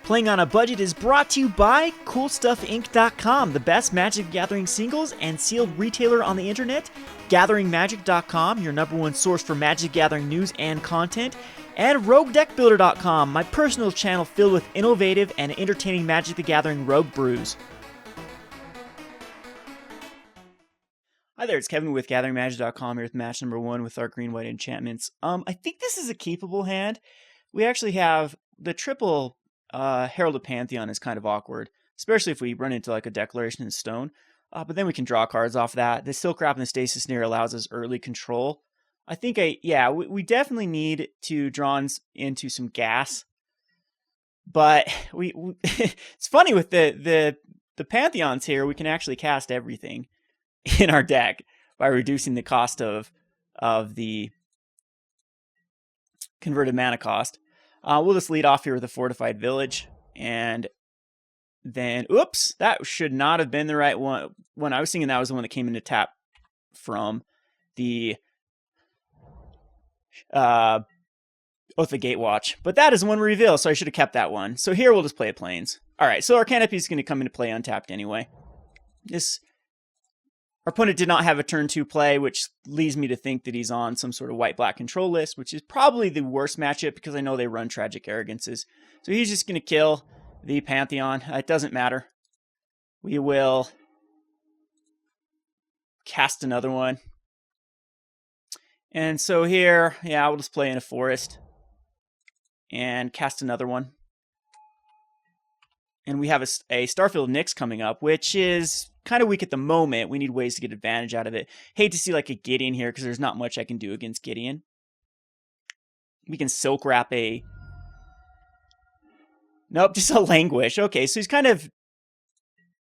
Playing on a Budget is brought to you by CoolStuffInc.com, the best Magic the Gathering singles and sealed retailer on the internet, GatheringMagic.com, your #1 source for Magic the Gathering news and content, and RogueDeckBuilder.com, my personal channel filled with innovative and entertaining Magic the Gathering rogue brews. Hi there, it's Kevin with GatheringMagic.com here with match #1 with our green-white enchantments. I think this is a keepable hand. We actually have the triple Herald of Pantheon is kind of awkward, especially if we run into like a Declaration in Stone. But then we can draw cards off that. The Silkwrap and the Stasis Snare allows us early control. I think we definitely need to draw into some gas. But it's funny with the Pantheons here, we can actually cast everything in our deck by reducing the cost of the converted mana cost. We'll just lead off here with a Fortified Village, and then, oops, that should not have been the right one. When I was thinking that was the one that came into tap from the Oath of Gatewatch, but that is one reveal, so I should have kept that one. So here we'll just play a Plains. All right, so our Canopy is going to come into play untapped anyway. Our opponent did not have a turn 2 play, which leads me to think that he's on some sort of white-black control list, which is probably the worst matchup because I know they run Tragic Arrogances. So he's just going to kill the Pantheon. It doesn't matter. We will cast another one. And so here, we'll just play in a forest and cast another one. And we have a Starfield of Nyx coming up, which is kind of weak at the moment. We need ways to get advantage out of it. Hate to see like a Gideon here because there's not much I can do against Gideon. We can Silkwrap Nope, just a Languish. Okay, so he's kind of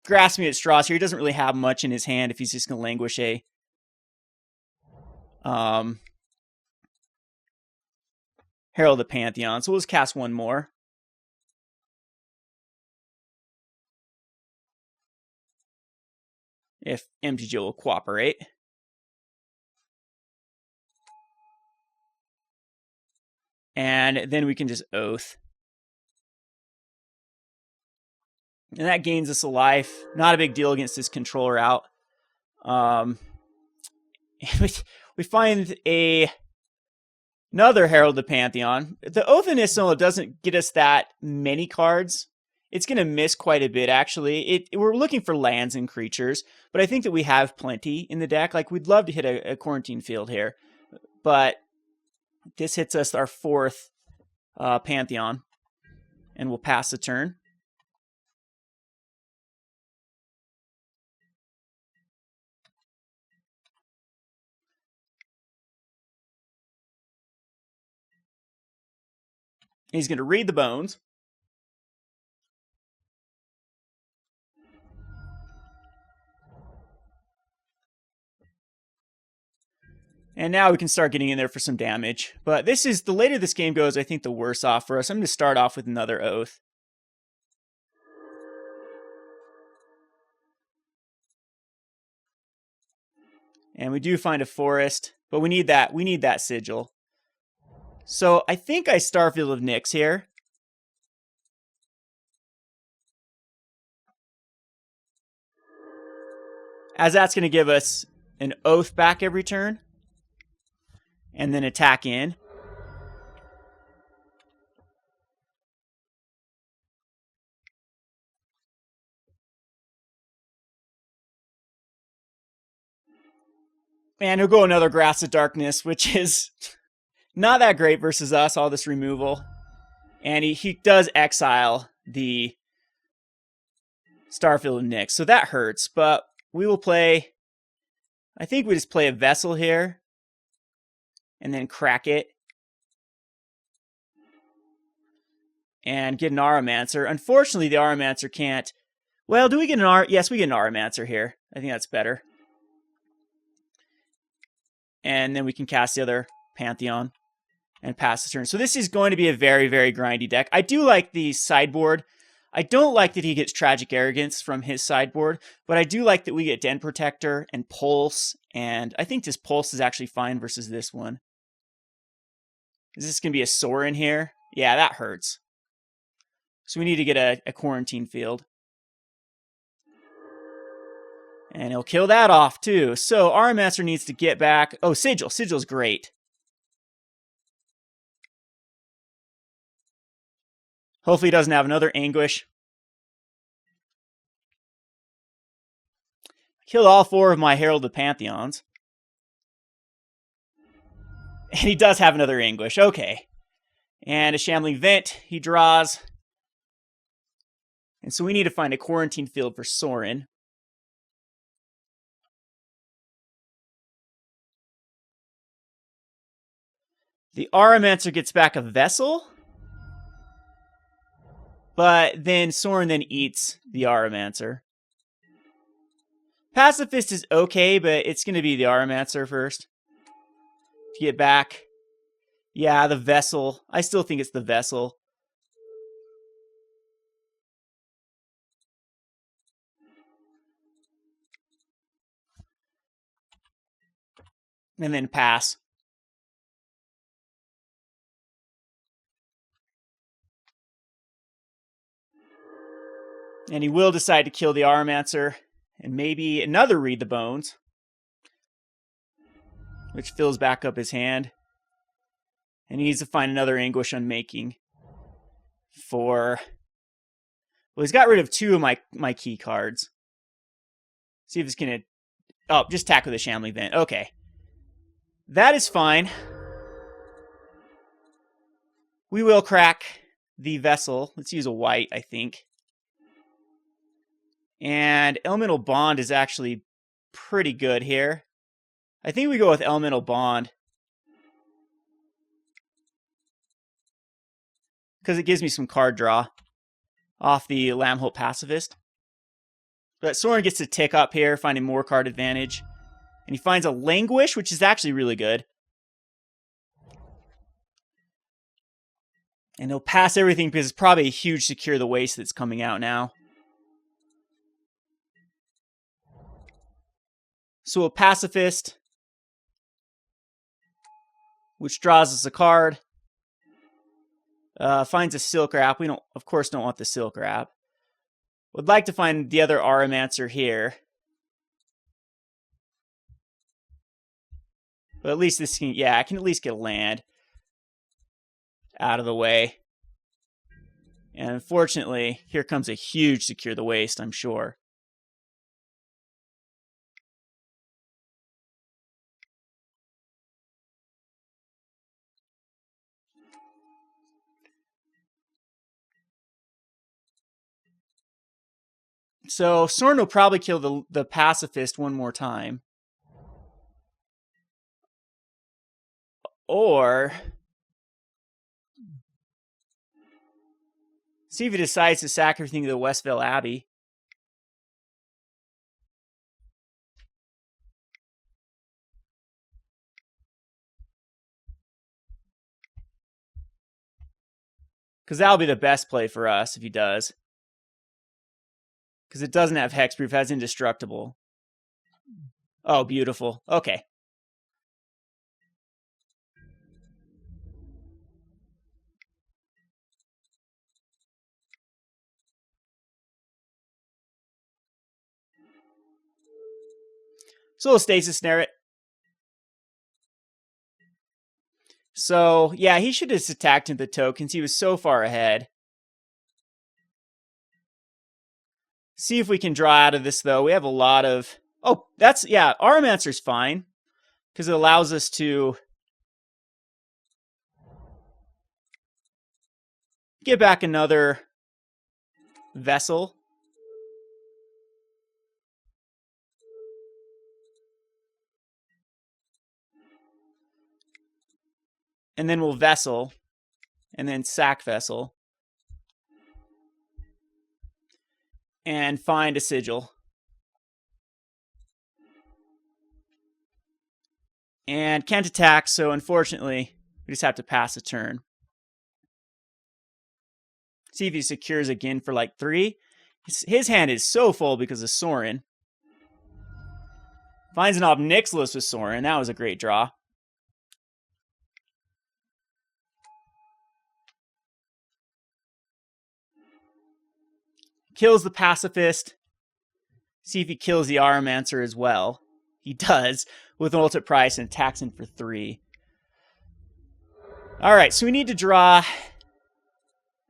grasping at straws here. He doesn't really have much in his hand if he's just going to Languish Herald of Pantheon. So we'll just cast one more. If MTG will cooperate. And then we can just Oath. And that gains us a life. Not a big deal against this controller out. We find another Herald of Pantheon. The Oath of Nissa doesn't get us that many cards. It's going to miss quite a bit, actually. We're looking for lands and creatures, but I think that we have plenty in the deck. Like, we'd love to hit a Quarantine Field here, but this hits us our 4th Pantheon, and we'll pass the turn. He's going to read the bones. And now we can start getting in there for some damage. But this is, the later this game goes, I think the worse off for us. I'm going to start off with another Oath. And we do find a forest, but we need that Sigil. So I think I Starfield of Nyx here. As that's going to give us an Oath back every turn. And then attack in. And he'll go another Grasp of Darkness, which is not that great versus us, all this removal. And he does exile the Starfield of Nyx, so that hurts. But we will play, I think we just play a Vessel here. And then crack it. And get an Auramancer. Unfortunately, the Auramancer can't. Well, do we get an Yes, we get an Auramancer here. I think that's better. And then we can cast the other Pantheon and pass the turn. So this is going to be a very, very grindy deck. I do like the sideboard. I don't like that he gets Tragic Arrogance from his sideboard, but I do like that we get Den Protector and Pulse, and I think this Pulse is actually fine versus this one. Is this going to be a Soar in here? Yeah, that hurts. So we need to get a quarantine field. And he'll kill that off, too. So Auramancer needs to get back. Oh, Sigil. Sigil's great. Hopefully he doesn't have another Anguish. Killed all 4 of my Herald of Pantheons. And he does have another Anguish. Okay. And a Shambling Vent he draws. And so we need to find a quarantine field for Sorin. The Auramancer gets back a Vessel. But then Sorin then eats the Auramancer. Pacifist is okay, but it's going to be the Auramancer first. To get back. Yeah, the Vessel. I still think it's the Vessel. And then pass. And he will decide to kill the Auramancer. And maybe another Read the Bones. Which fills back up his hand. And he needs to find another Anguish Unmaking. For... Well, he's got rid of 2 of my key cards. See if it's going to... Oh, just tackle the Shambling Vent. Okay. That is fine. We will crack the Vessel. Let's use a white, I think. And Elemental Bond is actually pretty good here. I think we go with Elemental Bond. Because it gives me some card draw off the Lambholt Pacifist. But Sorin gets to tick up here, finding more card advantage. And he finds a Languish, which is actually really good. And he'll pass everything because it's probably a huge Secure the Waste that's coming out now. So a Pacifist, which draws us a card. Finds a Silkwrap. We of course don't want the Silkwrap. Would like to find the other Auramancer here. But at least this can, yeah, I can at least get a land out of the way. And unfortunately, here comes a huge Secure the Waste, I'm sure. So Sorin will probably kill the Pacifist one more time. Or see if he decides to sack everything to the Westvale Abbey. Because that'll be the best play for us if he does. Because it doesn't have Hexproof, it has Indestructible. Oh, beautiful. Okay. So we'll Stasis Snare it. So, yeah, he should have attacked into the tokens. He was so far ahead. See if we can draw out of this, though. We have a lot of... Oh, that's... Yeah, Auramancer's fine. Because it allows us to... get back another... Vessel. And then we'll Vessel. And then sack Vessel. And find a Sigil. And can't attack, so unfortunately, we just have to pass a turn. See if he secures again for like 3. His hand is so full because of Sorin. Finds an Ob Nixilis with Sorin. That was a great draw. Kills the Pacifist. See if he kills the Auramancer as well. He does, with an ultimate price and attacks in for 3. Alright, so we need to draw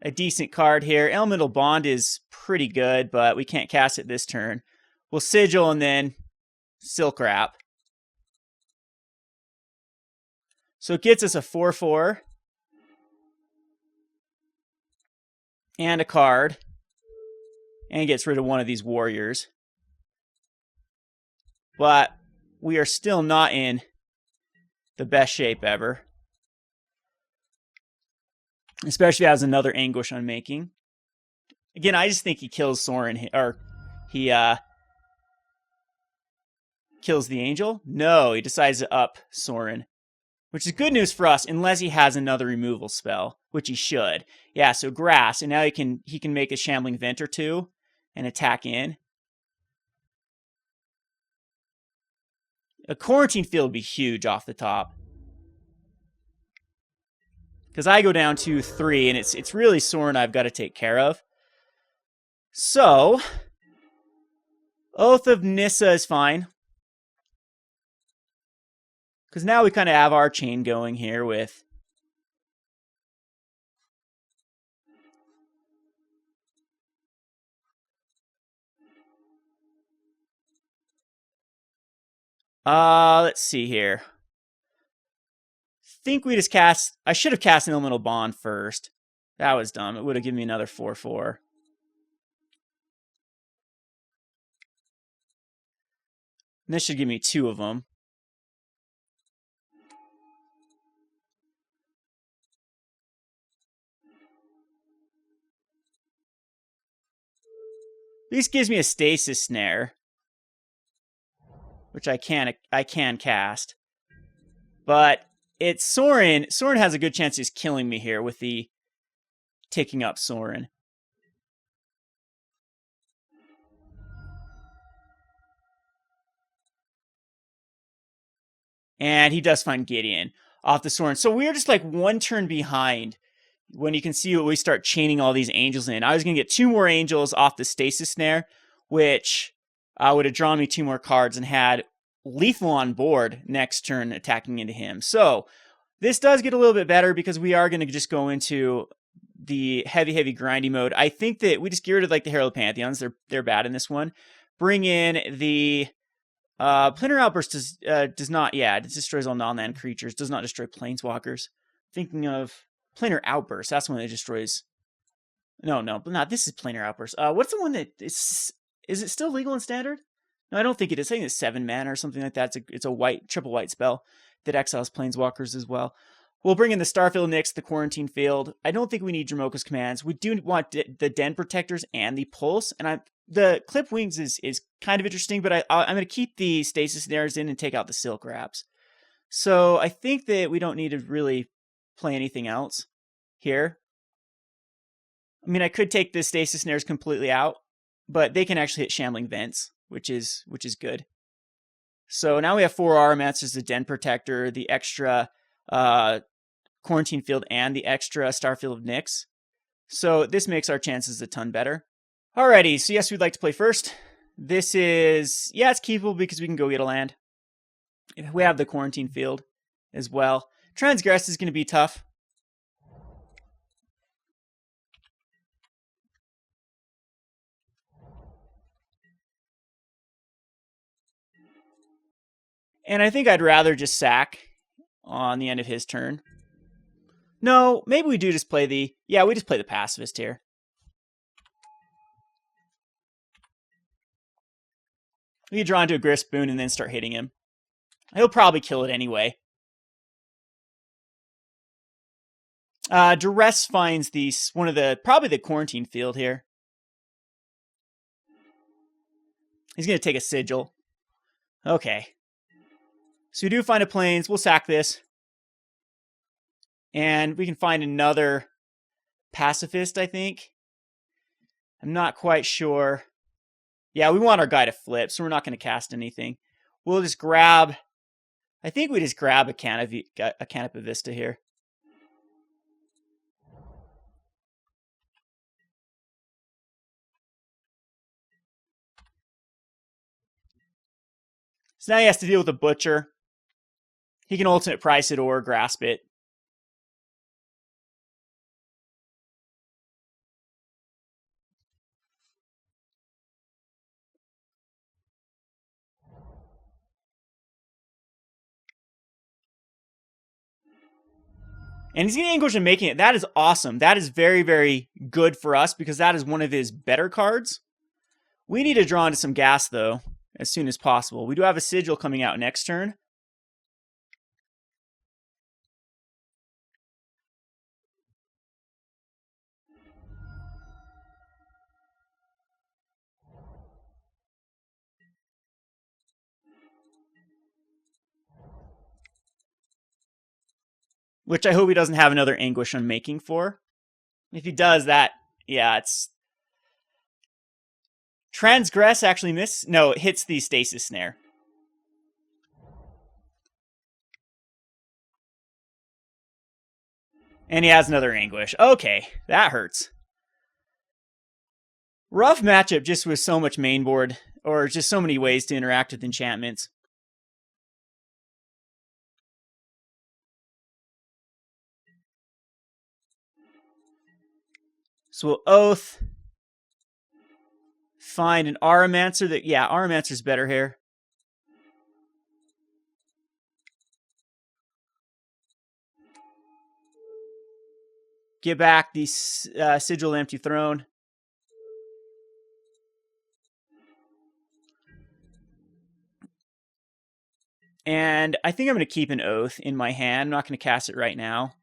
a decent card here. Elemental Bond is pretty good, but we can't cast it this turn. We'll Sigil and then Silkwrap. So it gets us a 4/4. And a card. And gets rid of one of these warriors. But we are still not in the best shape ever. Especially as another Anguish Unmaking. Again, I just think he kills Sorin, or he kills the Angel. No, he decides to up Sorin. Which is good news for us, unless he has another removal spell, which he should. Yeah, so Grass, and now he can make a Shambling Vent or 2 and attack in. A Quarantine Field would be huge off the top. Because I go down to 3, and it's really Sorin I've got to take care of. So, Oath of Nissa is fine. Because now we kind of have our chain going here with let's see here. Think we just cast... I should have cast an Elemental Bond first. That was dumb. It would have given me another 4/4. And this should give me 2 of them. This gives me a Stasis Snare, which I can cast. But it's Sorin. Sorin has a good chance of just killing me here with the ticking up Sorin. And he does find Gideon off the Sorin. So we're just like 1 turn behind when you can see we start chaining all these angels in. I was going to get 2 more angels off the Stasis Snare, which would have drawn me 2 more cards and had lethal on board next turn attacking into him. So this does get a little bit better because we are going to just go into the heavy grindy mode. I think that we just get rid of like the Herald Pantheons. They're bad in this one. Bring in the Planar Outburst does not, yeah, it destroys all non-land creatures. Does not destroy planeswalkers. Thinking of Planar Outburst, that's one that destroys. No, not this is Planar Outburst. What's the one that is it still legal in Standard? No, I don't think it is. I think it's 7 mana or something like that. It's a white, triple white spell that exiles planeswalkers as well. We'll bring in the Starfield of Nyx, the Quarantine Field. I don't think we need Dromoka's commands. We do want the Den Protectors and the Pulse, and the Clip Wings is kind of interesting, but I'm going to keep the Stasis Snares in and take out the Silkwraps. So I think that we don't need to really play anything else here. I mean, I could take the Stasis Snares completely out, but they can actually hit Shambling Vents, which is good. So now we have 4 Auramancers, the Den Protector, the extra Quarantine Field, and the extra Starfield of Nyx. So this makes our chances a ton better. Alrighty, so yes, we'd like to play first. This is, yeah, it's keepable because we can go get a land. We have the Quarantine Field as well. Transgress is going to be tough. And I think I'd rather just sack on the end of his turn. No, maybe we do just play the... Yeah, we just play the Pacifist here. We can draw into a Gryff Boon and then start hitting him. He'll probably kill it anyway. Duress finds probably the Quarantine Field here. He's going to take a Sigil. Okay. So we do find a Plains. We'll sack this. And we can find another Pacifist, I think. I'm not quite sure. Yeah, we want our guy to flip, so we're not going to cast anything. We'll just grab... I think we just grab a Canopy Vista here. So now he has to deal with the Butcher. He can ultimate price it or grasp it. And he's getting Anguish and making it. That is awesome. That is very, very good for us because that is one of his better cards. We need to draw into some gas, though, as soon as possible. We do have a Sigil coming out next turn. Which I hope he doesn't have another Anguish on making for. If he does that, yeah, it's... Transgress actually miss? No, it hits the Stasis Snare. And he has another Anguish. Okay, that hurts. Rough matchup just with so much mainboard, or just so many ways to interact with enchantments. So we'll Oath. Find an Auramancer that, yeah, Auramancer's better here. Get back the Sigil Empty Throne. And I think I'm going to keep an Oath in my hand. I'm not going to cast it right now.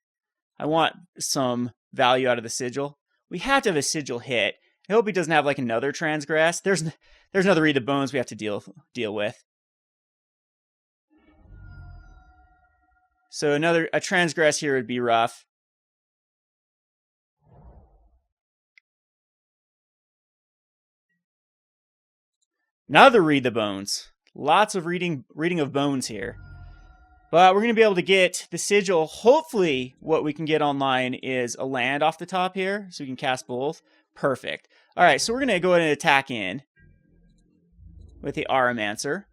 I want some value out of the Sigil. We have to have a Sigil hit. I hope he doesn't have like another Transgress. There's another Read the Bones we have to deal with. So a Transgress here would be rough. Another Read the Bones. Lots of reading of bones here. But we're going to be able to get the Sigil. Hopefully what we can get online is a land off the top here. So we can cast both. Perfect. All right, so we're going to go ahead and attack in with the Auramancer.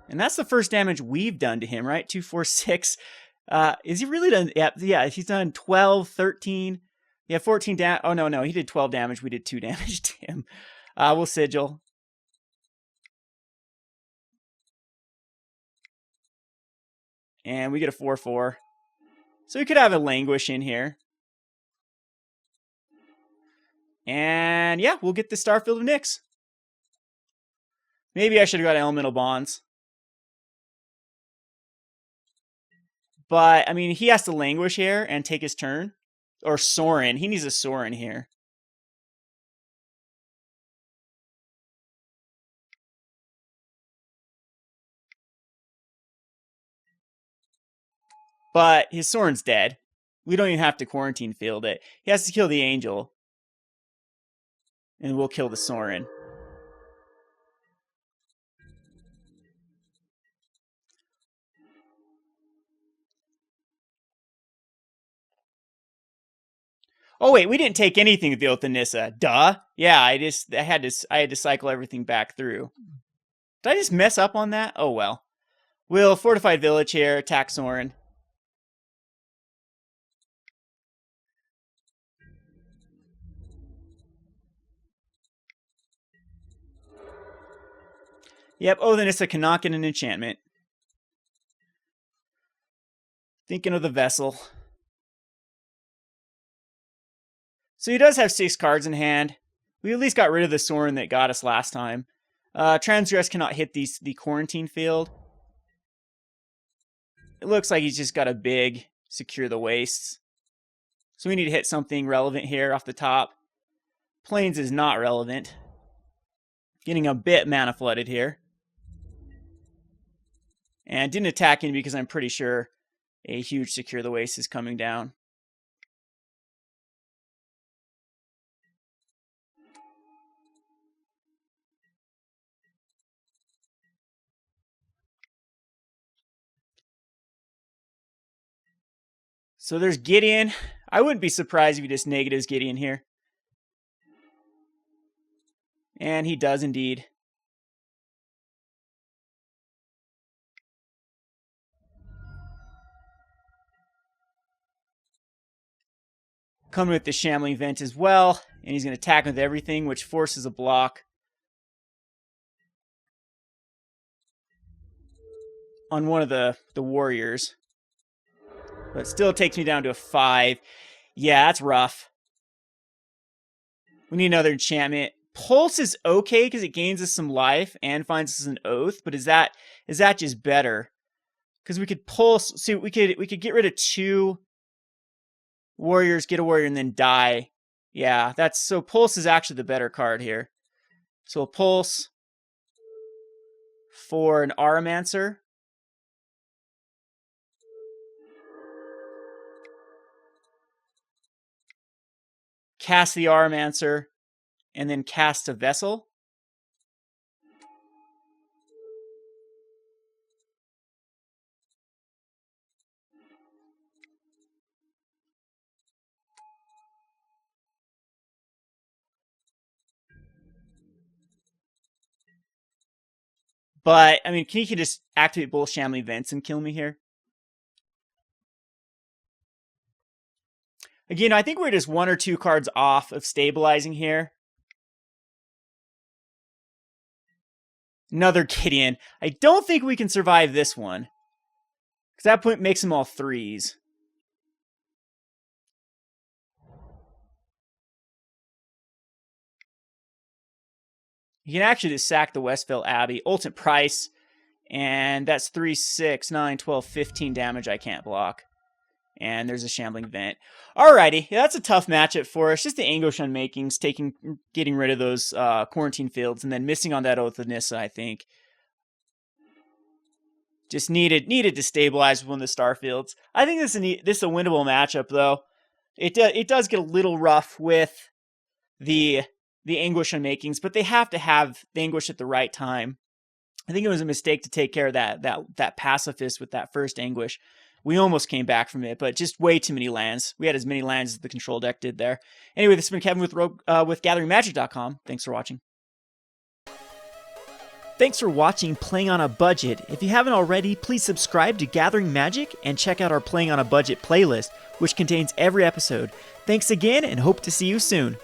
And that's the first damage we've done to him, right? 2, 4, 6. Is he really done? Yeah, he's done 12, 13. Yeah, 14 damage. Oh, no, he did 12 damage. We did 2 damage to him. We'll Sigil. And we get a 4/4. So we could have a Languish in here. And yeah, we'll get the Starfield of Nyx. Maybe I should have got Elemental Bonds. But, I mean, he has to Languish here and take his turn. Or Sorin. He needs a Sorin here. But his Sorin's dead. We don't even have to Quarantine Field it. He has to kill the Angel. And we'll kill the Sorin. Oh wait, we didn't take anything with the Oath of Nissa. Duh. Yeah, I had to cycle everything back through. Did I just mess up on that? Oh well. We'll Fortified Village here, attack Sorin. Yep, Oath of Nissa cannot get an enchantment. Thinking of the Vessel. So he does have 6 cards in hand. We at least got rid of the Sorin that got us last time. Transgress cannot hit the Quarantine Field. It looks like he's just got a big Secure the Wastes. So we need to hit something relevant here off the top. Plains is not relevant. Getting a bit mana flooded here. And didn't attack him because I'm pretty sure a huge Secure the Waste is coming down. So there's Gideon. I wouldn't be surprised if he just negatives Gideon here. And he does indeed. Coming with the Shambling Vent as well. And he's going to attack with everything, which forces a block on one of the warriors. But still takes me down to a 5. Yeah, that's rough. We need another enchantment. Pulse is okay because it gains us some life and finds us an oath, but is that just better? Because we could pulse. See, we could get rid of 2 warriors, get a warrior, and then die. Yeah, so pulse is actually the better card here. So a pulse for an Auramancer. Cast the Auramancer, and then cast a Vessel. But, I mean, he can just activate both Shambling Vents and kill me here. Again, I think we're just 1 or 2 cards off of stabilizing here. Another Gideon. I don't think we can survive this one. Because that point makes them all 3s. You can actually just sack the Westvale Abbey. Ultimate price. And that's 3, 6, 9, 12, 15 damage I can't block. And there's a Shambling Vent. Alrighty, yeah, that's a tough matchup for us. Just the Anguish Unmakings, getting rid of those Quarantine Fields, and then missing on that Oath of Nissa, I think. Just needed to stabilize with one of the Starfields. I think this is a winnable matchup, though. It does get a little rough with the Anguish Unmakings, but they have to have the Anguish at the right time. I think it was a mistake to take care of that Pacifist with that first Anguish. We almost came back from it, but just way too many lands. We had as many lands as the control deck did there. Anyway, this has been Kevin with GatheringMagic.com. Thanks for watching. Thanks for watching Playing on a Budget. If you haven't already, please subscribe to Gathering Magic and check out our Playing on a Budget playlist, which contains every episode. Thanks again, and hope to see you soon.